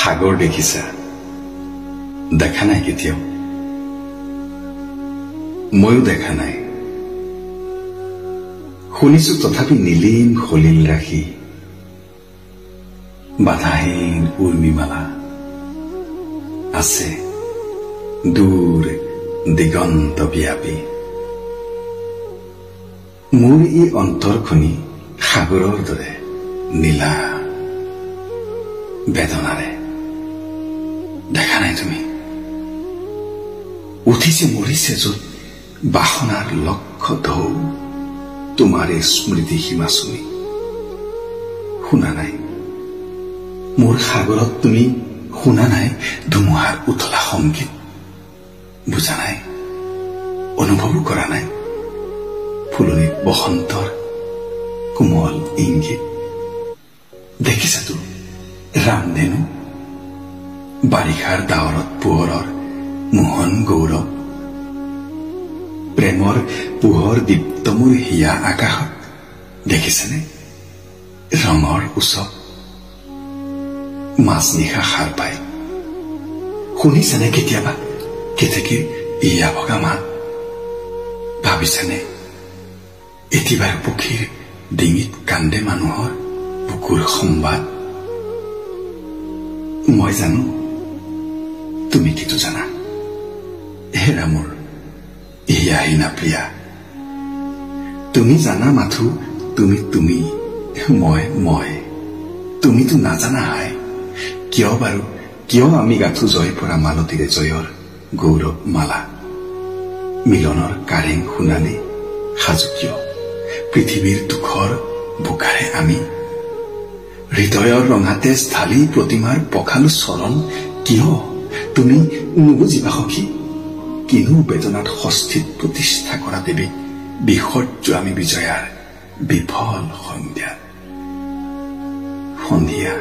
সাগৰ দেখিছা? দেখা নাই কেতিয়াও? ময়ো দেখা নাই। শুনিছো তথাপি নীলিম সলিল ৰাশি, বাধাহীন উৰ্মিমালা আছে দূৰ দিগন্ত ব্যাপী। মোৰ এই অন্তৰখনি সাগৰৰ দৰে নীলা বেদনাৰে। দেখা নাই তুমি? উঠিছে মৰিছে য'ত বাসনাৰ লক্ষ্য ঢৌ, তোমাৰে স্মৃতি সীমা চুমি। শুনা নাই মোৰ সাগৰত তুমি? শুনা নাই ধুমুহাৰ উতলা সংগীত? বুজা নাই, অনুভৱো কৰা নাই ফুলনিত বসন্তৰ কোমল ইংগিত? দেখিছাতো ৰামধেনু, বাৰিষাৰ ডাৱৰত পোহৰৰ মোহন গৌৰৱ, প্ৰেমৰ পোহৰ দীপ্ত মোৰ হিয়া আকাশত। দেখিছেনে ৰঙৰ উৎসৱ, মাজনিশা সাৰ পায়। শুনিছেনে কেতিয়াবা কেতেকীৰ ইয়া ভগা মাত? ভাবিছেনে এটিবাৰ পক্ষীৰ ডিঙিত কান্দে মানুহৰ বুকুৰ সংবাদ? মই জানো, তুমি কিটো জানা? হেৰা মোৰ ইয়াহীনা প্ৰিয়া, তুমি জানা মাথো তুমি তুমি, মই তুমিতো নাজানা হাই। কিয় বাৰু, কিয় আমি গাঁঠো জয় পৰা মালতীৰে জয়ৰ গৌৰৱ মালা? মিলনৰ কাৰেং শুনালে সাজু কিয় পৃথিৱীৰ দুখৰ বোকাৰে আমি? হৃদয়ৰ ৰঙাতে ঢালি প্ৰতিমাৰ পখালো চৰণ কিয়? তুমি নুবুজিবা সখী, কিনো বেদনাত ষষ্ঠীত প্ৰতিষ্ঠা কৰা দেৱীক বিসৰ্য আমি বিজয়াৰ বিফল সন্ধ্যা। সন্ধিয়া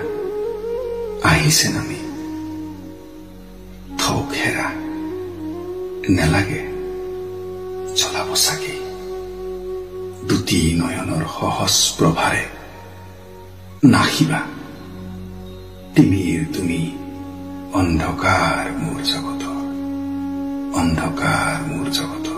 আহিছে নামি, থওক হেৰা নেলাগে জ্বলাব চাকি। দুটি নয়নৰ সহজ প্ৰভাৰে নাখিবা তিমিৰ তুমি অন্ধকাৰ মোৰ জগতৰ, অন্ধকাৰ মোৰ জগতৰ।